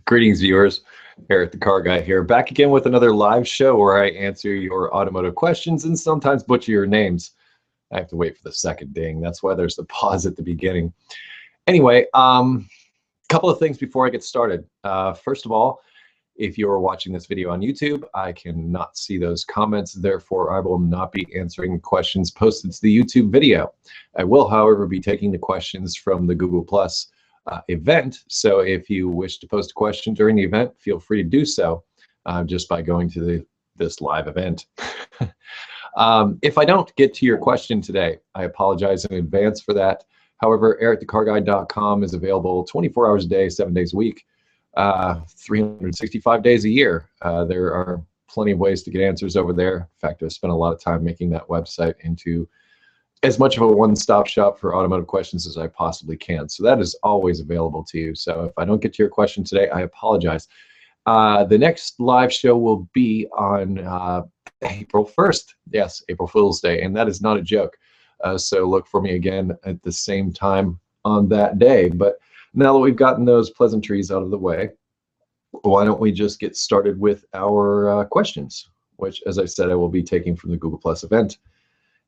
Greetings, viewers. Eric the Car Guy here, back again with another live show where I answer your automotive questions and sometimes butcher your names. I have to wait for the second ding. That's why there's the pause at the beginning. Anyway, couple of things before I get started. First of all, if you're watching this video on YouTube, I cannot see those comments. Therefore, I will not be answering questions posted to the YouTube video. I will, however, be taking the questions from the Google Plus event. So if you wish to post a question during the event, feel free to do so just by going to this live event. If I don't get to your question today, I apologize in advance for that. However, EricTheCarGuy.com is available 24 hours a day, 7 days a week, 365 days a year. There are plenty of ways to get answers over there. In fact, I've spent a lot of time making that website into as much of a one-stop shop for automotive questions as I possibly can. So that is always available to you. So if I don't get to your question today, I apologize. The next live show will be on April 1st. Yes, April Fool's Day, and that is not a joke. So look for me again at the same time on that day. But now that we've gotten those pleasantries out of the way, why don't we just get started with our questions, which, as I said, I will be taking from the Google Plus event.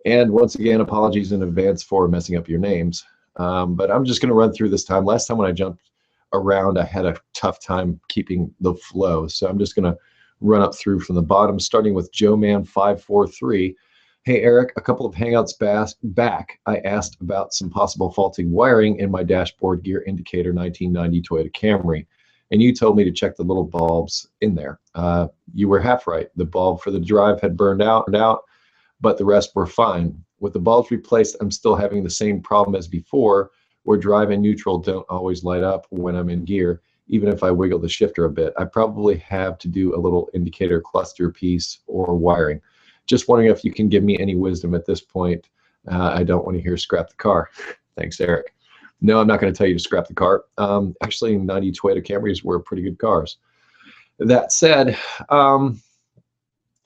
And once again, apologies in advance for messing up your names. But I'm just going to run through this time. Last time when I jumped around, I had a tough time keeping the flow. So I'm just going to run up through from the bottom, starting with JoeMan543. Hey, Eric, a couple of Hangouts back, I asked about some possible faulty wiring in my dashboard gear indicator 1990 Toyota Camry. And you told me to check the little bulbs in there. You were half right. The bulb for the drive had burned out, but the rest were fine. With the bulbs replaced, I'm still having the same problem as before, where drive and neutral don't always light up when I'm in gear, even if I wiggle the shifter a bit. I probably have to do a little indicator cluster piece or wiring. Just wondering if you can give me any wisdom at this point. I don't want to hear scrap the car. Thanks, Eric. No, I'm not going to tell you to scrap the car. Actually, 90 Toyota Camrys were pretty good cars. That said,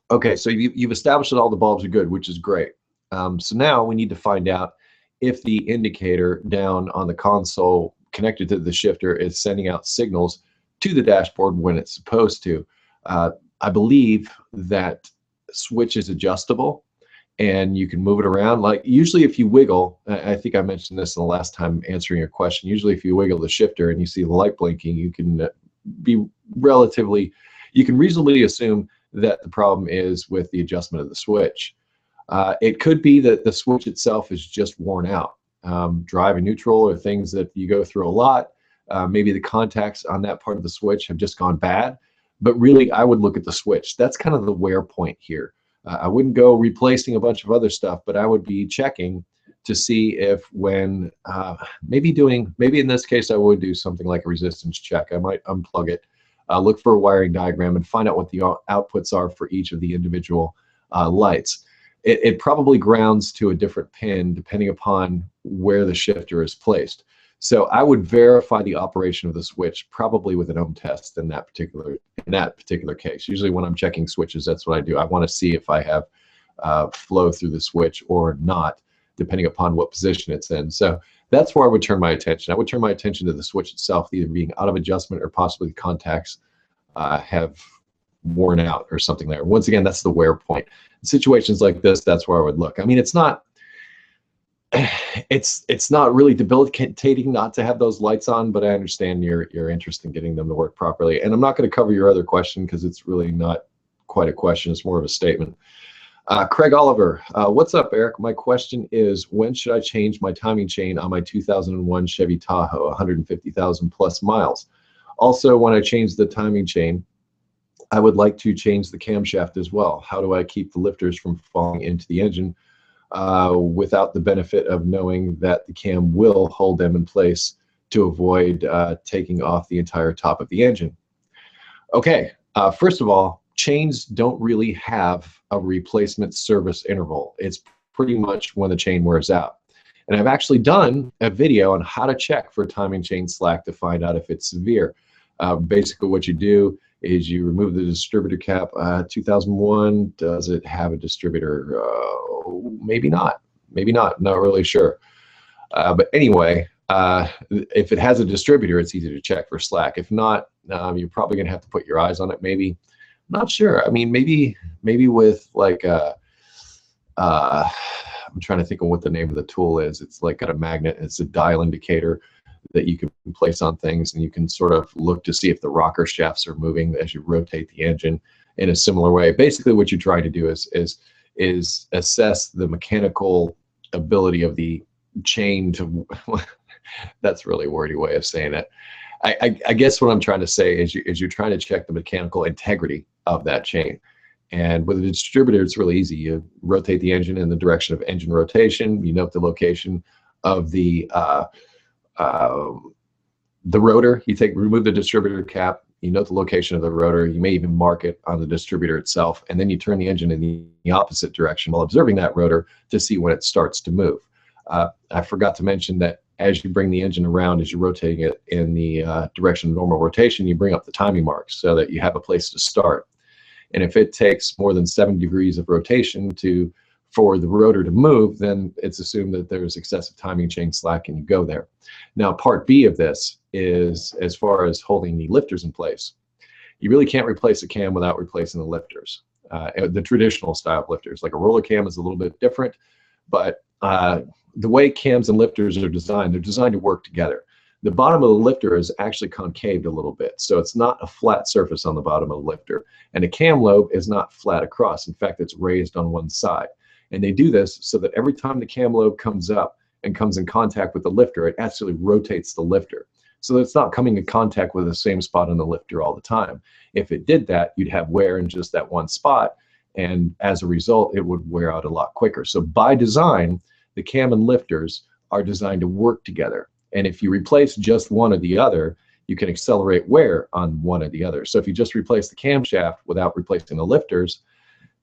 okay, so you've established that all the bulbs are good, which is great. So now we need to find out if the indicator down on the console connected to the shifter is sending out signals to the dashboard when it's supposed to. I believe that switch is adjustable and you can move it around. Like usually if you wiggle, I think I mentioned this in the last time answering your question, usually if you wiggle the shifter and you see the light blinking, you can reasonably assume that the problem is with the adjustment of the switch. It could be that the switch itself is just worn out. Drive and neutral are things that you go through a lot. Maybe the contacts on that part of the switch have just gone bad. But really, I would look at the in That's kind of the wear point here. I wouldn't go replacing a bunch of other stuff, but I would be checking to see if when, maybe in this case, I would do something like a resistance check. I might unplug it, look for a wiring diagram, and find out what the outputs are for each of the individual lights. It probably grounds to a different pin depending upon where the shifter is placed. So I would verify the operation of the switch probably with an ohm test in that particular case. Usually when I'm checking switches, that's what I do. I want to see if I have flow through the switch or not, depending upon what position it's in. So that's where I would turn my attention. I would turn my attention to the switch itself, either being out of adjustment or possibly the contacts have worn out or something there. Once again, that's the wear point. In situations like this, that's where I would look. I mean, it's not really debilitating not to have those lights on, but I understand your interest in getting them to work properly. And I'm not going to cover your other question because it's really not quite a question. It's more of a statement. Craig Oliver, what's up, Eric? My question is, when should I change my timing chain on my 2001 Chevy Tahoe, 150,000 plus miles? Also, when I change the timing chain, I would like to change the camshaft as well. How do I keep the lifters from falling into the engine without the benefit of knowing that the cam will hold them in place to avoid taking off the entire top of the engine? Okay, first of all, chains don't really have a replacement service interval. It's pretty much when the chain wears out. And I've actually done a video on how to check for timing chain slack to find out if it's severe. Basically what you do is you remove the distributor cap. 2001, does it have a distributor? Maybe not, not really sure. But anyway, If it has a distributor, it's easy to check for slack. If not, you're probably going to have to put your eyes on it. Maybe, I'm not sure. I mean, maybe with like I'm trying to think of what the name of the tool is. It's like got a magnet. It's a dial indicator that you can place on things, and you can sort of look to see if the rocker shafts are moving as you rotate the engine in a similar way. Basically, what you're trying to do is assess the mechanical ability of the chain to. That's really a wordy way of saying it. I guess what I'm trying to say is you're trying to check the mechanical integrity of that chain. And with a distributor, it's really easy. You rotate the engine in the direction of engine rotation. You note the location of the rotor. Remove the distributor cap. You note the location of the rotor. You may even mark it on the distributor itself. And then you turn the engine in the opposite direction while observing that rotor to see when it starts to move. I forgot to mention that as you bring the engine around, as you're rotating it in the direction of normal rotation, you bring up the timing marks so that you have a place to start. And if it takes more than 7 degrees of rotation for the rotor to move, then it's assumed that there's excessive timing chain slack and you go there. Now, part B of this is as far as holding the lifters in place. You really can't replace a cam without replacing the lifters. The traditional style of lifters, like a roller cam, is a little bit different, but the way cams and lifters are designed, they're designed to work together. The bottom of the lifter is actually concaved a little bit, so it's not a flat surface on the bottom of the lifter. And a cam lobe is not flat across. In fact, it's raised on one side. And they do this so that every time the cam lobe comes up and comes in contact with the lifter, it actually rotates the lifter. So it's not coming in contact with the same spot on the lifter all the time. If it did that, you'd have wear in just that one spot. And as a result, it would wear out a lot quicker. So by design, the cam and lifters are designed to work together. And if you replace just one or the other, you can accelerate wear on one or the other. So if you just replace the camshaft without replacing the lifters,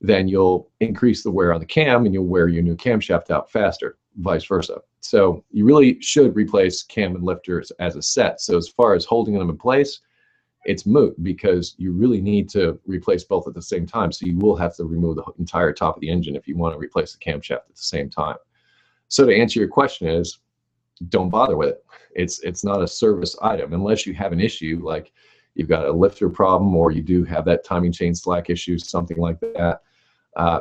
then you'll increase the wear on the cam and you'll wear your new camshaft out faster, vice versa. So you really should replace cam and lifters as a set. So as far as holding them in place, it's moot because you really need to replace both at the same time. So you will have to remove the entire top of the engine if you want to replace the camshaft at the same time. So to answer your question is, don't bother with it. It's not a service item unless you have an issue like you've got a lifter problem or you do have that timing chain slack issue, something like that.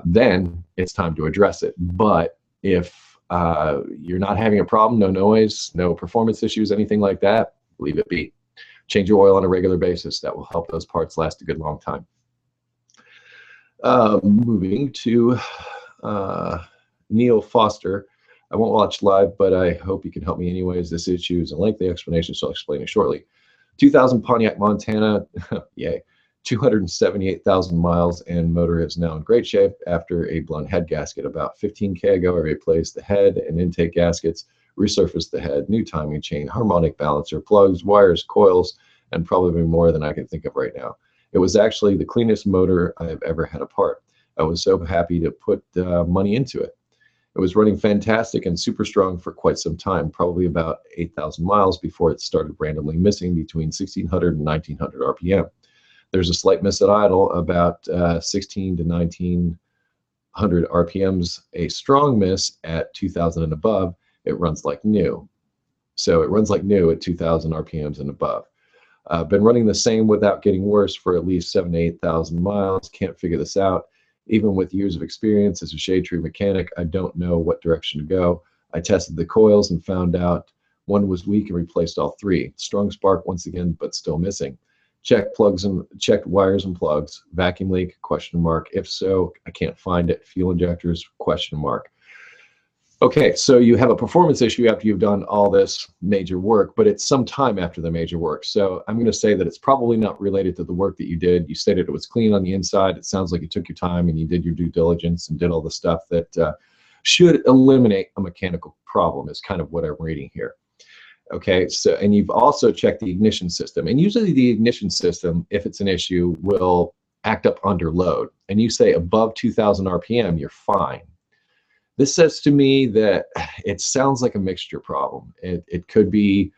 Then it's time to address it. But if you're not having a problem, no noise, no performance issues, anything like that, leave it be. Change your oil on a regular basis. That will help those parts last a good long time. Moving to Neil Foster. I won't watch live, but I hope you can help me anyways. This issue is a lengthy explanation, so I'll explain it shortly. 2000 Pontiac, Montana, yay, 278,000 miles, and motor is now in great shape after a blown head gasket. About 15K ago, I replaced the head and intake gaskets, resurfaced the head, new timing chain, harmonic balancer, plugs, wires, coils, and probably more than I can think of right now. It was actually the cleanest motor I have ever had apart. I was so happy to put money into it. It was running fantastic and super strong for quite some time, probably about 8,000 miles before it started randomly missing between 1,600 and 1,900 RPM. There's a slight miss at idle, about 16 to 1,900 RPMs. A strong miss at 2,000 and above. It runs like new. So it runs like new at 2,000 RPMs and above. Been running the same without getting worse for at least 7,000 to 8,000 miles. Can't figure this out. Even with years of experience as a shade tree mechanic, I don't know what direction to go. I tested the coils and found out one was weak and replaced all three. Strong spark once again, but still missing. Checked wires and plugs. Vacuum leak, question mark. If so, I can't find it. Fuel injectors, question mark. Okay, so you have a performance issue after you've done all this major work, but it's some time after the major work. So I'm going to say that it's probably not related to the work that you did. You stated it was clean on the inside. It sounds like you took your time and you did your due diligence and did all the stuff that should eliminate a mechanical problem is kind of what I'm reading here. Okay, so, and you've also checked the ignition system. And usually the ignition system, if it's an issue, will act up under load. And you say above 2,000 RPM, you're fine. This says to me that it sounds like a mixture problem. It could be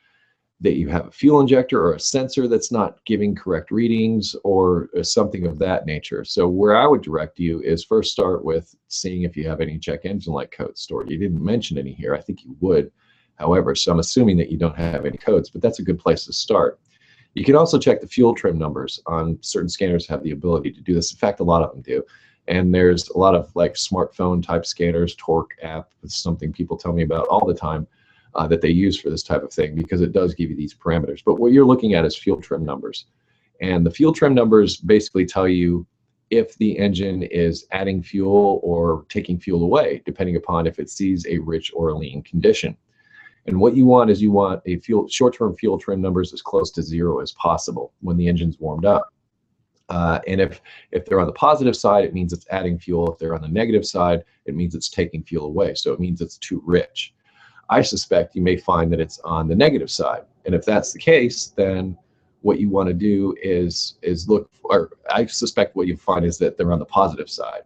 that you have a fuel injector or a sensor that's not giving correct readings or something of that nature. So where I would direct you is first start with seeing if you have any check engine light codes stored. You didn't mention any here. I think you would. however, so I'm assuming that you don't have any codes, but that's a good place to start. You can also check the fuel trim numbers on certain scanners have the ability to do this. In fact, a lot of them do. And there's a lot of like smartphone type scanners, Torque app, it's something people tell me about all the time that they use for this type of thing because it does give you these parameters. But what you're looking at is fuel trim numbers. And the fuel trim numbers basically tell you if the engine is adding fuel or taking fuel away, depending upon if it sees a rich or a lean condition. And what you want is you want a short-term fuel trim numbers as close to 0 as possible when the engine's warmed up. And if they're on the positive side, it means it's adding fuel. If they're on the negative side, it means it's taking fuel away. So it means it's too rich. I suspect you may find that it's on the negative side. And if that's the case, then what you want to do is look for, or I suspect what you find is that they're on the positive side.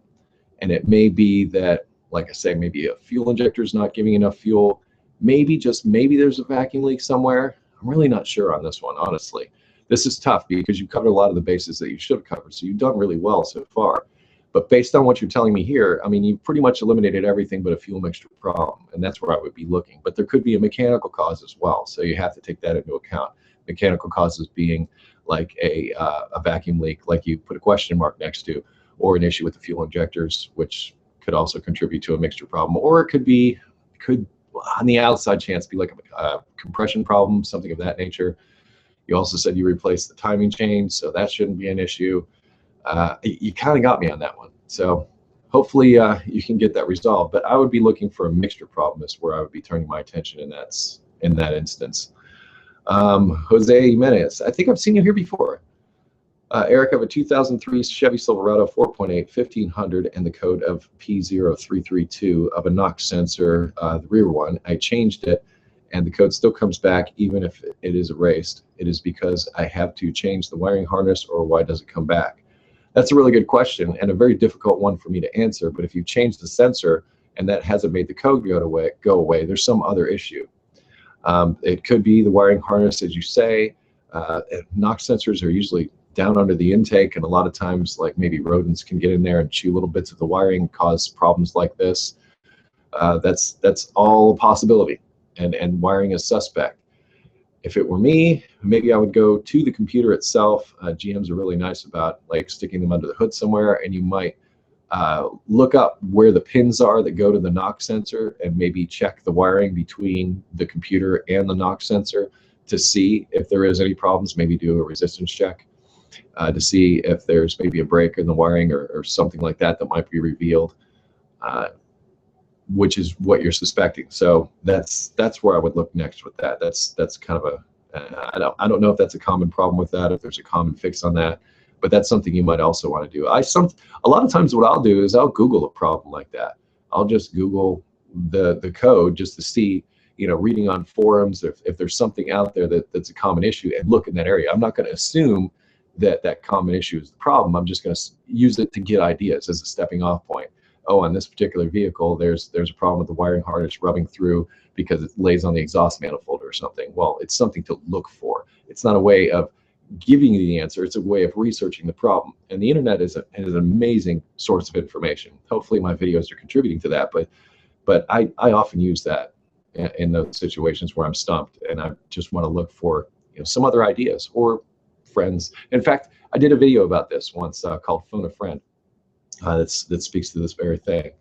And it may be that, like I say, maybe a fuel injector is not giving enough fuel. Maybe, just maybe, there's a vacuum leak somewhere. I'm really not sure on this one, honestly. This is tough because you've covered a lot of the bases that you should have covered, so you've done really well so far. But based on what you're telling me here, I mean, you've pretty much eliminated everything but a fuel mixture problem, and that's where I would be looking. But there could be a mechanical cause as well, so you have to take that into account. Mechanical causes being like a vacuum leak, like you put a question mark next to, or an issue with the fuel injectors, which could also contribute to a mixture problem, or it could on the outside chance be like a compression problem, something of that nature. You also said you replaced the timing chain, so that shouldn't be an issue. You kind of got me on that one. So hopefully you can get that resolved. But I would be looking for a mixture problem is where I would be turning my attention in that instance. Jose Jimenez, I think I've seen you here before. Eric, I have a 2003 Chevy Silverado 4.8 1500 and the code of P0332 of a knock sensor, the rear one. I changed it and the code still comes back even if it is erased. It is because I have to change the wiring harness, or why does it come back? That's a really good question and a very difficult one for me to answer, but if you change the sensor and that hasn't made the code go away, there's some other issue. It could be the wiring harness, as you say. Knock sensors are usually down under the intake, and a lot of times like maybe rodents can get in there and chew little bits of the wiring, cause problems like this. That's all a possibility, and wiring is suspect. If it were me, maybe I would go to the computer itself. GMs are really nice about like sticking them under the hood somewhere, and you might look up where the pins are that go to the knock sensor and maybe check the wiring between the computer and the knock sensor to see if there is any problems. Maybe do a resistance check to see if there's maybe a break in the wiring or something like that might be revealed, which is what you're suspecting. So that's where I would look next with that. That's kind of a I don't know if that's a common problem with that, if there's a common fix on that, but that's something you might also want to do. A lot of times what I'll do is I'll Google a problem like that. I'll just Google the code just to see, reading on forums if there's something out there that's a common issue, and look in that area. I'm not going to assume that common issue is the problem. I'm just going to use it to get ideas as a stepping off point. Oh, on this particular vehicle, there's a problem with the wiring harness rubbing through because it lays on the exhaust manifold or something. Well, it's something to look for. It's not a way of giving you the answer. It's a way of researching the problem. And the internet is an amazing source of information. Hopefully my videos are contributing to that, but I often use that in those situations where I'm stumped and I just want to look for some other ideas or friends. In fact, I did a video about this once called Phone a Friend that speaks to this very thing.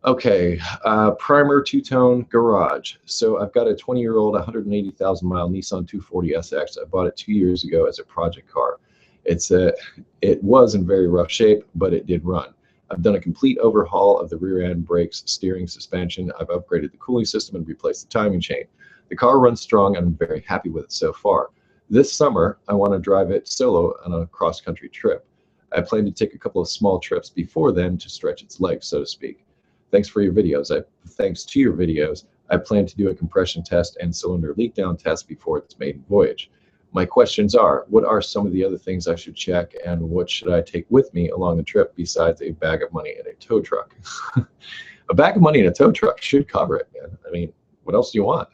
Okay, primer two-tone garage. So I've got a 20-year-old 180,000 mile Nissan 240 SX. I bought it 2 years ago as a project car. It was in very rough shape, but it did run. I've done a complete overhaul of the rear end, brakes, steering, suspension. I've upgraded the cooling system and replaced the timing chain. The car runs strong and I'm very happy with it so far. This summer, I want to drive it solo on a cross-country trip. I plan to take a couple of small trips before then to stretch its legs, so to speak. Thanks for your videos. Thanks to your videos, I plan to do a compression test and cylinder leak down test before its maiden voyage. My questions are, what are some of the other things I should check, and what should I take with me along the trip besides a bag of money and a tow truck? A bag of money and a tow truck should cover it, man. I mean, what else do you want?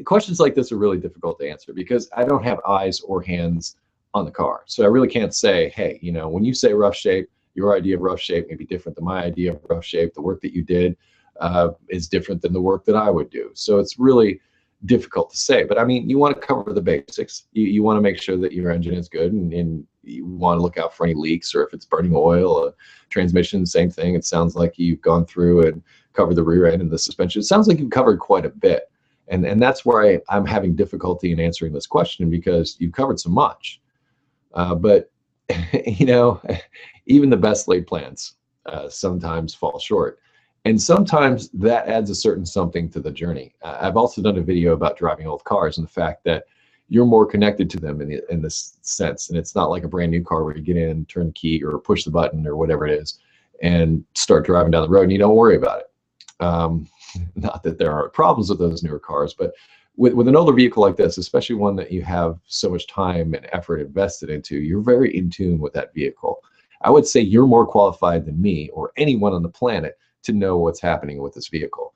Questions like this are really difficult to answer because I don't have eyes or hands on the car. So I really can't say, hey, when you say rough shape, your idea of rough shape may be different than my idea of rough shape. The work that you did is different than the work that I would do. So it's really difficult to say. But I mean, you want to cover the basics. You want to make sure that your engine is good, and you want to look out for any leaks, or if it's burning oil, transmission, same thing. It sounds like you've gone through and covered the rear end and the suspension. It sounds like you've covered quite a bit. And that's where I'm having difficulty in answering this question, because you've covered so much. But, you know, even the best laid plans sometimes fall short. And sometimes that adds a certain something to the journey. I've also done a video about driving old cars and the fact that you're more connected to them in this sense. And it's not like a brand new car where you get in, turn the key, or push the button or whatever it is and start driving down the road and you don't worry about it. Not that there aren't problems with those newer cars, but with an older vehicle like this, especially one that you have so much time and effort invested into, you're very in tune with that vehicle. I would say you're more qualified than me or anyone on the planet to know what's happening with this vehicle.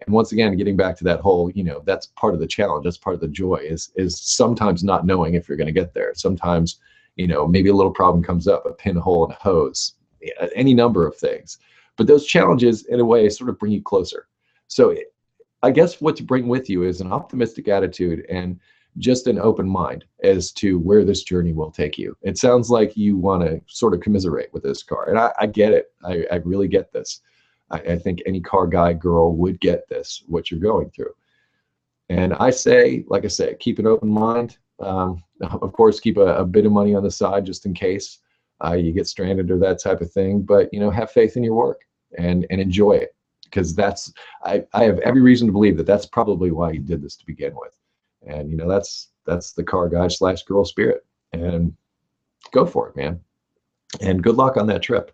And once again, getting back to that whole, you know, that's part of the challenge. That's part of the joy is sometimes not knowing if you're going to get there. Sometimes, you know, maybe a little problem comes up, a pinhole in a hose, any number of things. But those challenges, in a way, sort of bring you closer. So I guess what to bring with you is an optimistic attitude and just an open mind as to where this journey will take you. It sounds like you want to sort of commiserate with this car. And I get it. I really get this. I think any car guy, girl would get this, what you're going through. And I say, like I said, keep an open mind. Of course, keep a bit of money on the side just in case you get stranded or that type of thing. But, you know, have faith in your work and enjoy it. Because that's, I have every reason to believe that that's probably why you did this to begin with. And, you know, that's the car guy / girl spirit. And go for it, man. And good luck on that trip.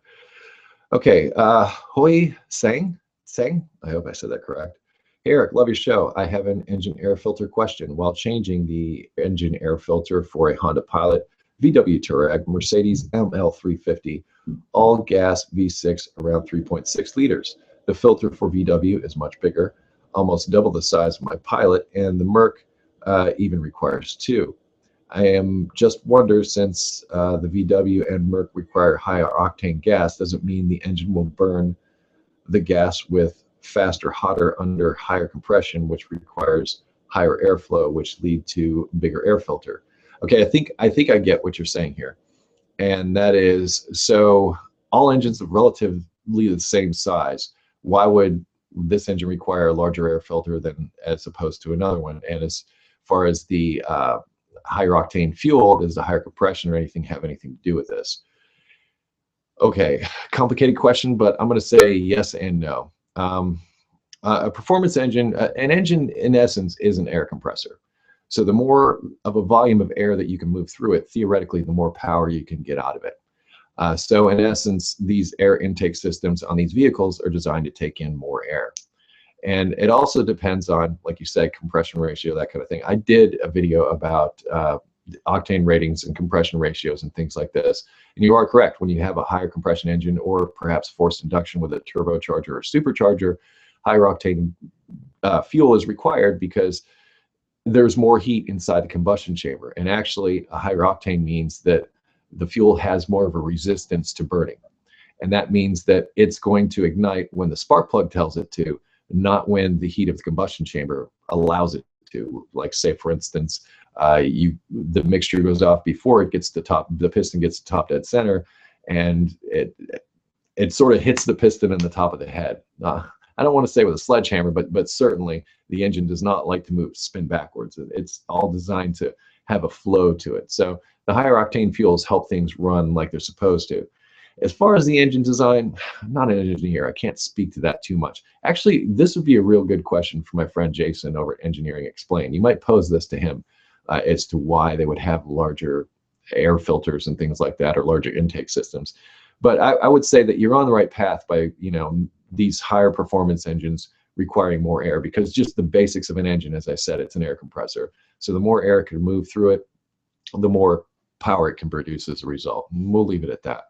Okay, Hoi Sang, I hope I said that correct. Hey, Eric, love your show. I have an engine air filter question. While changing the engine air filter for a Honda Pilot, VW Touareg, Mercedes ML350, all gas V6 around 3.6 liters. The filter for VW is much bigger, almost double the size of my Pilot, and the Merc even requires 2. I am just wonder, since the VW and Merc require higher octane gas, does it mean the engine will burn the gas with faster, hotter under higher compression, which requires higher airflow, which lead to bigger air filter? Okay, I think I get what you're saying here, and that is, so all engines of relatively the same size, why would this engine require a larger air filter than as opposed to another one? And as far as the higher octane fuel, does the higher compression or anything have anything to do with this? Okay, complicated question, but I'm going to say yes and no. A performance engine, an engine in essence is an air compressor. So the more of a volume of air that you can move through it, theoretically, the more power you can get out of it. So in essence, these air intake systems on these vehicles are designed to take in more air. And it also depends on, like you said, compression ratio, that kind of thing. I did a video about octane ratings and compression ratios and things like this. And you are correct, when you have a higher compression engine or perhaps forced induction with a turbocharger or supercharger, higher octane fuel is required because there's more heat inside the combustion chamber. And actually, a higher octane means that the fuel has more of a resistance to burning. And that means that it's going to ignite when the spark plug tells it to, not when the heat of the combustion chamber allows it to. Like, say, for instance, the mixture goes off before it gets to top, the piston gets to top dead center, and it sort of hits the piston in the top of the head. I don't want to say with a sledgehammer, but certainly the engine does not like to spin backwards. It's all designed to have a flow to it. So the higher octane fuels help things run like they're supposed to. As far as the engine design, I'm not an engineer. I can't speak to that too much. Actually, this would be a real good question for my friend Jason over at Engineering Explained. You might pose this to him as to why they would have larger air filters and things like that, or larger intake systems. But I would say that you're on the right path by, you know, these higher performance engines requiring more air, because just the basics of an engine, as I said, it's an air compressor. So the more air can move through it, the more power it can produce as a result. And we'll leave it at that.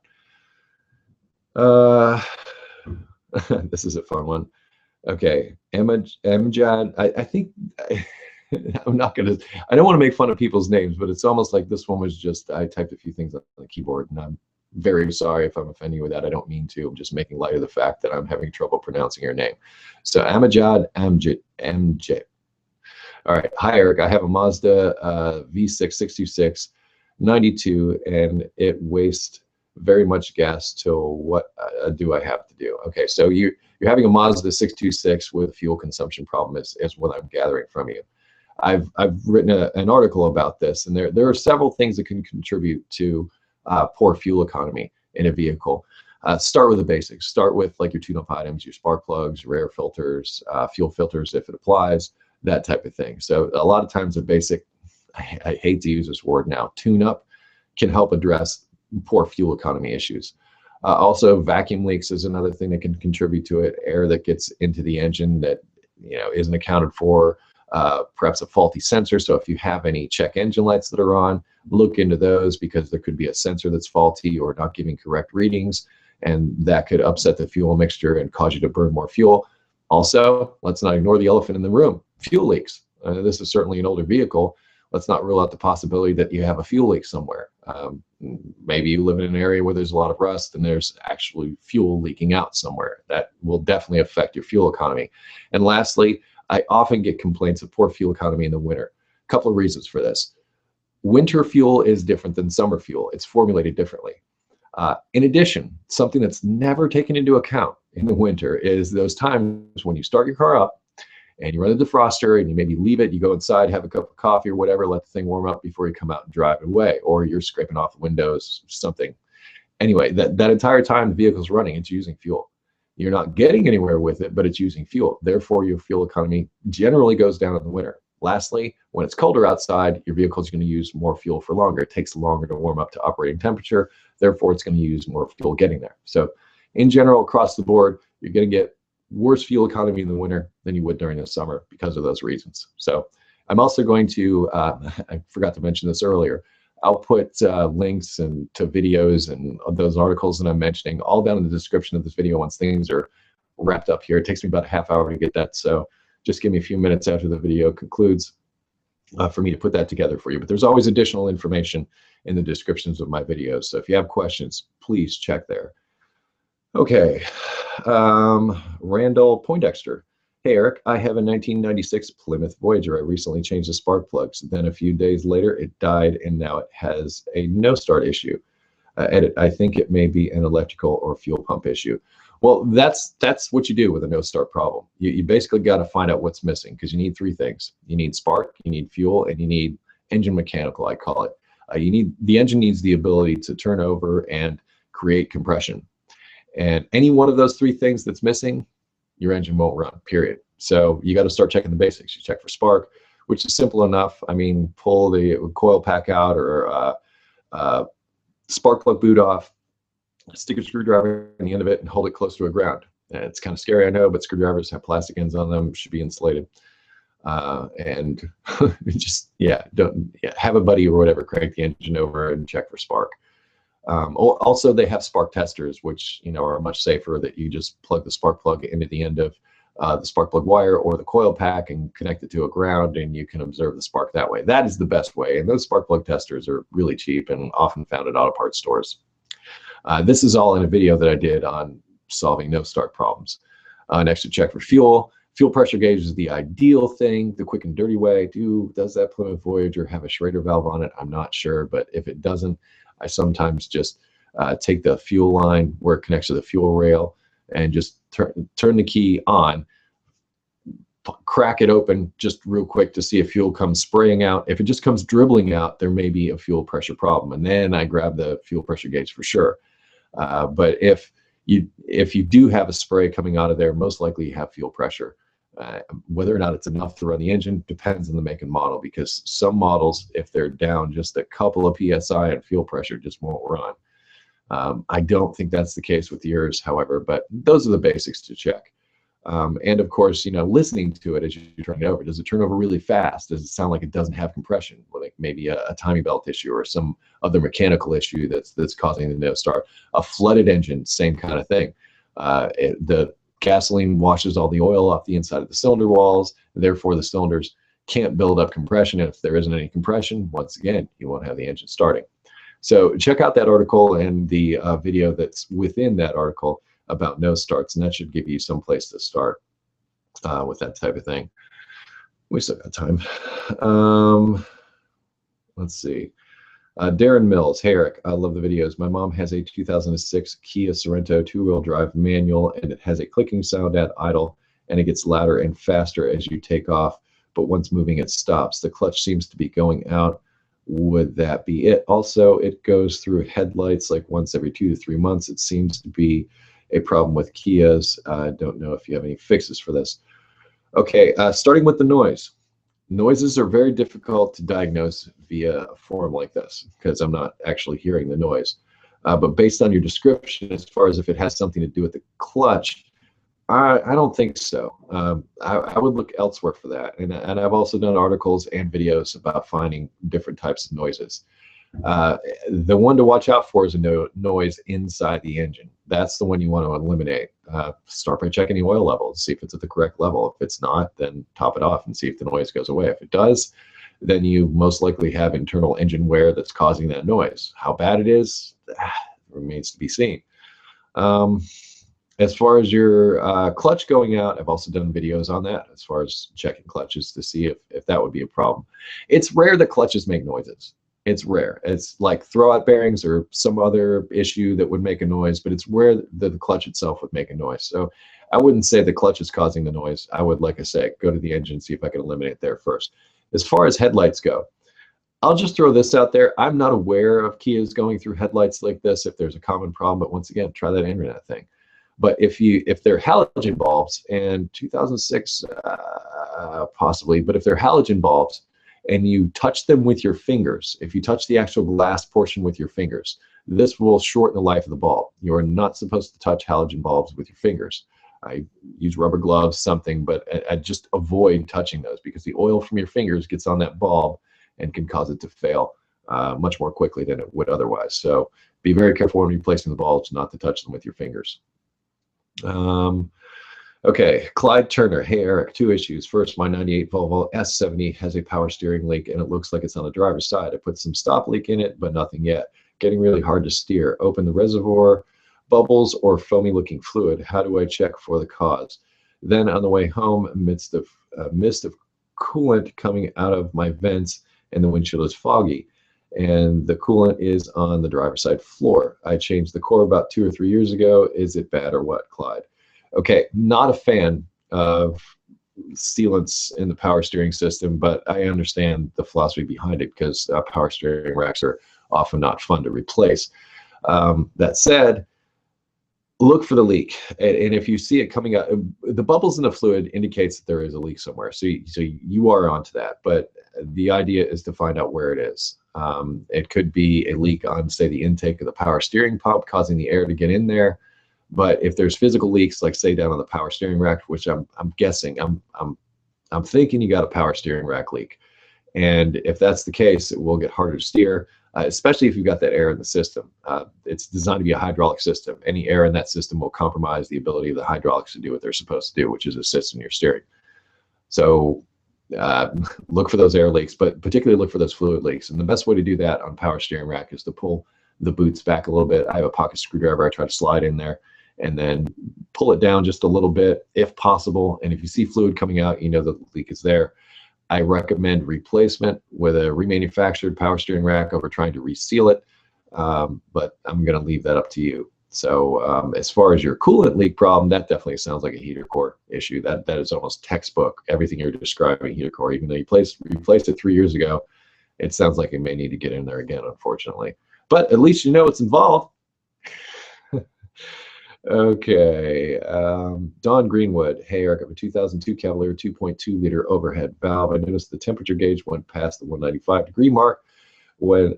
This is a fun one. Okay, Amjad, I think I'm not gonna, I don't want to make fun of people's names, but it's almost like this one was just, I typed a few things on the keyboard and I'm very sorry if I'm offending you with that. I don't mean to. I'm just making light of the fact that I'm having trouble pronouncing your name. So Amjad MJ. All right. Hi, Eric. I have a Mazda V6 626 92, and it wastes very much gas. Till what do I have to do? Okay, so you're having a Mazda 626 with fuel consumption problem is what I'm gathering from you. I've written an article about this, and there are several things that can contribute to poor fuel economy in a vehicle. Start with the basics. Start with like your tune-up items, your spark plugs, your air filters, fuel filters if it applies, that type of thing. So a lot of times a basic, I hate to use this word now, tune-up can help address poor fuel economy issues. Also, vacuum leaks is another thing that can contribute to it. Air that gets into the engine that isn't accounted for. Perhaps a faulty sensor. So if you have any check engine lights that are on, look into those, because there could be a sensor that's faulty or not giving correct readings, and that could upset the fuel mixture and cause you to burn more fuel. Also, let's not ignore the elephant in the room, fuel leaks. This is certainly an older vehicle. Let's not rule out the possibility that you have a fuel leak somewhere. Maybe you live in an area where there's a lot of rust and there's actually fuel leaking out somewhere. That will definitely affect your fuel economy. And lastly, I often get complaints of poor fuel economy in the winter. A couple of reasons for this. Winter fuel is different than summer fuel. It's formulated differently. In addition, something that's never taken into account in the winter is those times when you start your car up and you run the defroster and you maybe leave it, you go inside, have a cup of coffee or whatever, let the thing warm up before you come out and drive it away, or you're scraping off the windows, something. Anyway, that entire time the vehicle's running, it's using fuel. You're not getting anywhere with it, but it's using fuel. Therefore, your fuel economy generally goes down in the winter. Lastly, when it's colder outside, your vehicle is going to use more fuel for longer. It takes longer to warm up to operating temperature. Therefore, it's going to use more fuel getting there. So in general, across the board, you're going to get worse fuel economy in the winter than you would during the summer because of those reasons. So I'm also going to, I forgot to mention this earlier, I'll put links to videos and those articles that I'm mentioning all down in the description of this video once things are wrapped up here. It takes me about a half hour to get that, so just give me a few minutes after the video concludes for me to put that together for you. But there's always additional information in the descriptions of my videos, so if you have questions, please check there. Okay, Randall Poindexter. Hey Eric, I have a 1996 Plymouth Voyager. I recently changed the spark plugs. Then a few days later, it died, and now it has a no start issue. Edit, I think it may be an electrical or fuel pump issue. Well, that's what you do with a no start problem. You basically got to find out what's missing, because you need three things. You need spark, you need fuel, and you need engine mechanical, I call it. The engine needs the ability to turn over and create compression. And any one of those three things that's missing, your engine won't run, period. So you got to start checking the basics. You check for spark, which is simple enough. I mean, pull the coil pack out or spark plug boot off, stick a screwdriver in the end of it and hold it close to a ground. And it's kind of scary, I know, but screwdrivers have plastic ends on them, should be insulated. And just, have a buddy or whatever crank the engine over and check for spark. Also, they have spark testers, which are much safer, that you just plug the spark plug into the end of the spark plug wire or the coil pack and connect it to a ground, and you can observe the spark that way. That is the best way, and those spark plug testers are really cheap and often found at auto parts stores. This is all in a video that I did on solving no start problems. Next, to check for fuel. Fuel pressure gauge is the ideal thing, the quick and dirty way. Does that Plymouth Voyager have a Schrader valve on it? I'm not sure, but if it doesn't, I sometimes just take the fuel line where it connects to the fuel rail and just turn the key on, crack it open just real quick to see if fuel comes spraying out. If it just comes dribbling out, there may be a fuel pressure problem, and then I grab the fuel pressure gauge for sure. But if you do have a spray coming out of there, most likely you have fuel pressure. Whether or not it's enough to run the engine depends on the make and model, because some models, if they're down just a couple of PSI and fuel pressure, just won't run. I don't think that's the case with yours, however, but those are the basics to check. And of course, listening to it as you turn it over. Does it turn over really fast? Does it sound like it doesn't have compression? Like maybe a timing belt issue or some other mechanical issue that's causing the no start. A flooded engine, same kind of thing. The gasoline washes all the oil off the inside of the cylinder walls, therefore the cylinders can't build up compression, and if there isn't any compression, once again, you won't have the engine starting. So check out that article and the video that's within that article about no starts, and that should give you some place to start with that type of thing. We still got time. Let's see. Darren Mills, hey Eric, I love the videos. My mom has a 2006 Kia Sorento two-wheel drive manual, and it has a clicking sound at idle, and it gets louder and faster as you take off, but once moving it stops. The clutch seems to be going out. Would that be it? Also, it goes through headlights like once every 2 to 3 months. It seems to be a problem with Kias. I don't know if you have any fixes for this. Okay, starting with the noise. Noises are very difficult to diagnose via a form like this because I'm not actually hearing the noise. But based on your description, as far as if it has something to do with the clutch, I don't think so. I would look elsewhere for that. And I've also done articles and videos about finding different types of noises. The one to watch out for is a noise inside the engine. That's the one you want to eliminate. Start by checking the oil level, see if it's at the correct level. If it's not, then top it off and see if the noise goes away. If it does, then you most likely have internal engine wear that's causing that noise. How bad it is remains to be seen. As far as your clutch going out, I've also done videos on that as far as checking clutches to see if that would be a problem. It's rare that clutches make noises. It's rare. It's like throwout bearings or some other issue that would make a noise, but it's rare that the clutch itself would make a noise. So I wouldn't say the clutch is causing the noise. I would, like I say, go to the engine, see if I can eliminate there first. As far as headlights go, I'll just throw this out there. I'm not aware of Kias going through headlights like this if there's a common problem, but once again, try that internet thing. But if they're halogen bulbs, and 2006 possibly, but if they're halogen bulbs and you touch them with your fingers, if you touch the actual glass portion with your fingers, this will shorten the life of the bulb. You are not supposed to touch halogen bulbs with your fingers. I use rubber gloves, something, but I just avoid touching those because the oil from your fingers gets on that bulb and can cause it to fail much more quickly than it would otherwise. So be very careful when replacing the bulbs not to touch them with your fingers. Okay, Clyde Turner. Hey Eric, 2 issues. First, my 98 Volvo S70 has a power steering leak and it looks like it's on the driver's side. I put some stop leak in it, but nothing yet. Getting really hard to steer. Open the reservoir, bubbles or foamy looking fluid. How do I check for the cause? Then on the way home, mist of coolant coming out of my vents and the windshield is foggy. And the coolant is on the driver's side floor. I changed the core about 2 or 3 years ago. Is it bad or what, Clyde? Okay, not a fan of sealants in the power steering system, but I understand the philosophy behind it because power steering racks are often not fun to replace. That said, look for the leak, and if you see it coming out, the bubbles in the fluid indicates that there is a leak somewhere. So you are onto that, but the idea is to find out where it is. It could be a leak on, say, the intake of the power steering pump, causing the air to get in there. But if there's physical leaks, like say down on the power steering rack, which I'm guessing, I'm thinking you got a power steering rack leak, and if that's the case, it will get harder to steer, especially if you've got that air in the system. It's designed to be a hydraulic system. Any air in that system will compromise the ability of the hydraulics to do what they're supposed to do, which is assist in your steering. So look for those air leaks, but particularly look for those fluid leaks. And the best way to do that on power steering rack is to pull the boots back a little bit. I have a pocket screwdriver. I try to slide in there and then pull it down just a little bit if possible. And if you see fluid coming out, you know the leak is there. I recommend replacement with a remanufactured power steering rack over trying to reseal it, but I'm going to leave that up to you. So as far as your coolant leak problem, that definitely sounds like a heater core issue. That is almost textbook, everything you're describing, heater core. Even though you replaced it 3 years ago, it sounds like it may need to get in there again, unfortunately. But at least you know it's involved. Okay, Don Greenwood. Hey Eric, I have a 2002 Cavalier 2.2 liter overhead valve. I noticed the temperature gauge went past the 195-degree mark. When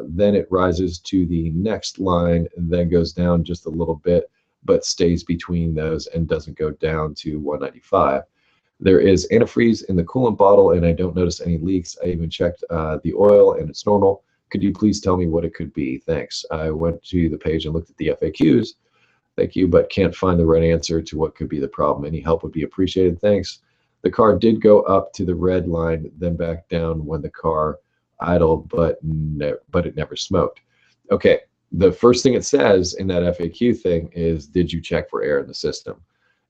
then it rises to the next line and then goes down just a little bit, but stays between those and doesn't go down to 195. There is antifreeze in the coolant bottle and I don't notice any leaks. I even checked the oil and it's normal. Could you please tell me what it could be? Thanks. I went to the page and looked at the FAQs. Thank you, but can't find the right answer to what could be the problem. Any help would be appreciated. Thanks. The car did go up to the red line, then back down when the car idled, but it never smoked. Okay, the first thing it says in that FAQ thing is, did you check for air in the system?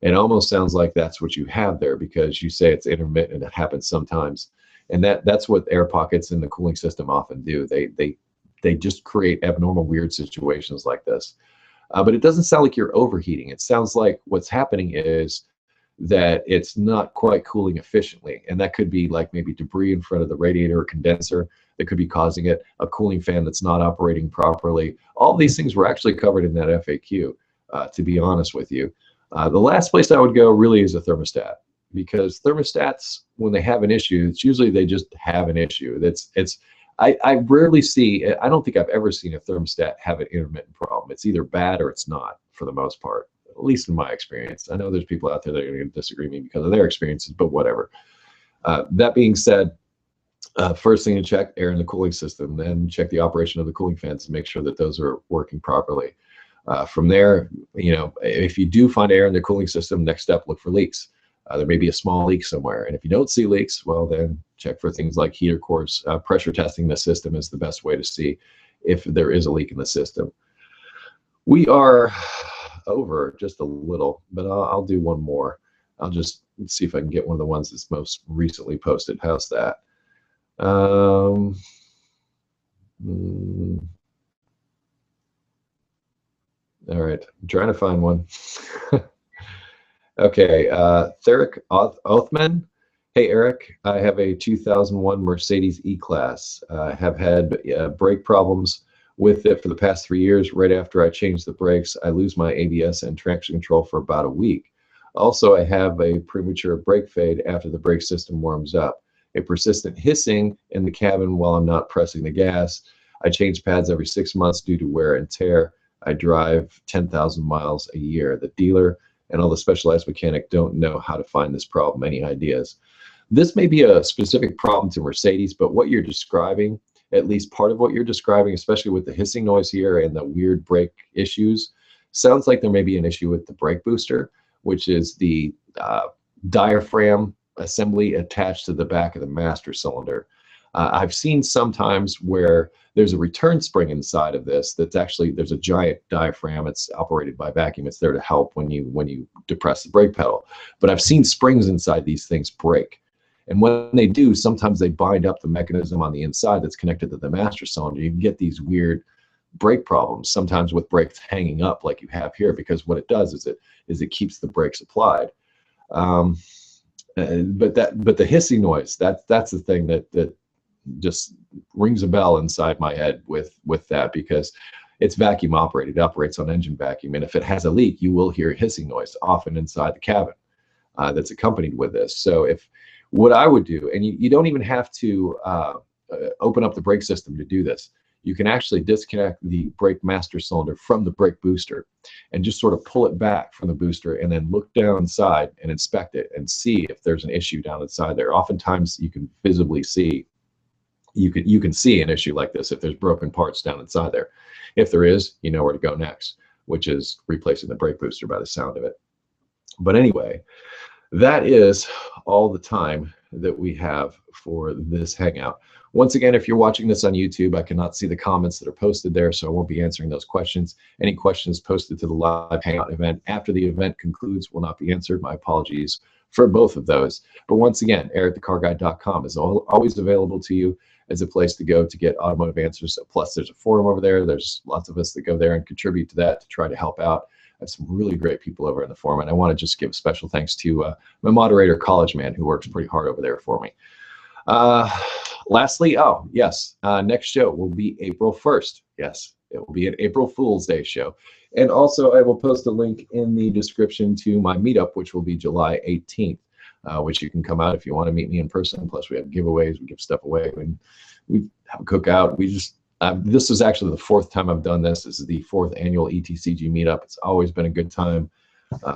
It almost sounds like that's what you have there, because you say it's intermittent and it happens sometimes. And that's what air pockets in the cooling system often do. They just create abnormal, weird situations like this. But it doesn't sound like you're overheating. It sounds like what's happening is that it's not quite cooling efficiently. And that could be like maybe debris in front of the radiator or condenser that could be causing it, a cooling fan that's not operating properly. All these things were actually covered in that FAQ, to be honest with you. The last place I would go really is a thermostat, because thermostats, when they have an issue, it's usually they just have an issue. I rarely see, I don't think I've ever seen a thermostat have an intermittent problem. It's either bad or it's not, for the most part, at least in my experience. I know there's people out there that are going to disagree with me because of their experiences, but whatever. That being said, first thing to check, air in the cooling system, then check the operation of the cooling fans to make sure that those are working properly. From there, if you do find air in the cooling system, next step, look for leaks. There may be a small leak somewhere. And if you don't see leaks, well, then check for things like heater cores. Pressure testing the system is the best way to see if there is a leak in the system. We are over just a little, but I'll do one more. I'll just see if I can get one of the ones that's most recently posted. How's that? All right, I'm trying to find one. Okay, Theric Othman. Hey, Eric, I have a 2001 Mercedes E-Class. I have had brake problems with it for the past 3 years. Right after I change the brakes, I lose my ABS and traction control for about a week. Also, I have a premature brake fade after the brake system warms up. A persistent hissing in the cabin while I'm not pressing the gas. I change pads every 6 months due to wear and tear. I drive 10,000 miles a year. The dealer and all the specialized mechanic don't know how to find this problem. Any ideas? This may be a specific problem to Mercedes, but what you're describing, at least part of what you're describing, especially with the hissing noise here and the weird brake issues, sounds like there may be an issue with the brake booster, which is the diaphragm assembly attached to the back of the master cylinder. I've seen sometimes where there's a return spring inside of this that's actually, there's a giant diaphragm. It's operated by vacuum. It's there to help when you depress the brake pedal. But I've seen springs inside these things break. And when they do, sometimes they bind up the mechanism on the inside that's connected to the master cylinder. You can get these weird brake problems, sometimes with brakes hanging up like you have here, because what it does is it keeps the brakes applied. But the hissing noise, that's the thing that just rings a bell inside my head with that, because it's vacuum operated. It operates on engine vacuum, and if it has a leak, you will hear hissing noise, often inside the cabin, that's accompanied with this. So what I would do, and you don't even have to open up the brake system to do this. You can actually disconnect the brake master cylinder from the brake booster and just sort of pull it back from the booster, and then look down inside and inspect it and see if there's an issue down inside there. Oftentimes you can visibly see, you can see an issue like this if there's broken parts down inside there. If there is, you know where to go next, which is replacing the brake booster by the sound of it. But anyway, that is all the time that we have for this hangout. Once again, if you're watching this on YouTube, I cannot see the comments that are posted there, so I won't be answering those questions. Any questions posted to the live hangout event after the event concludes will not be answered. My apologies for both of those. But once again, EricTheCarGuy.com is always available to you as a place to go to get automotive answers. Plus, there's a forum over there. There's lots of us that go there and contribute to that to try to help out. I have some really great people over in the forum, and I want to just give special thanks to my moderator, College Man, who works pretty hard over there for me. Lastly, oh, yes, next show will be April 1st. Yes, it will be an April Fool's Day show. And also, I will post a link in the description to my meetup, which will be July 18th, which you can come out if you want to meet me in person. Plus, we have giveaways. We give stuff away. We have a cookout. This is actually the 4th time I've done this. This is the 4th annual ETCG meetup. It's always been a good time.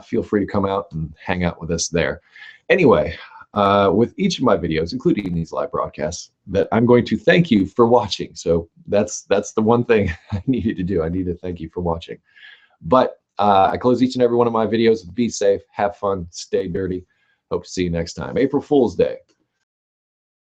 Feel free to come out and hang out with us there. Anyway, with each of my videos, including these live broadcasts, that I'm going to thank you for watching. So that's the one thing I needed to do. I need to thank you for watching. But I close each and every one of my videos. Be safe, have fun, stay dirty. Hope to see you next time. April Fool's Day.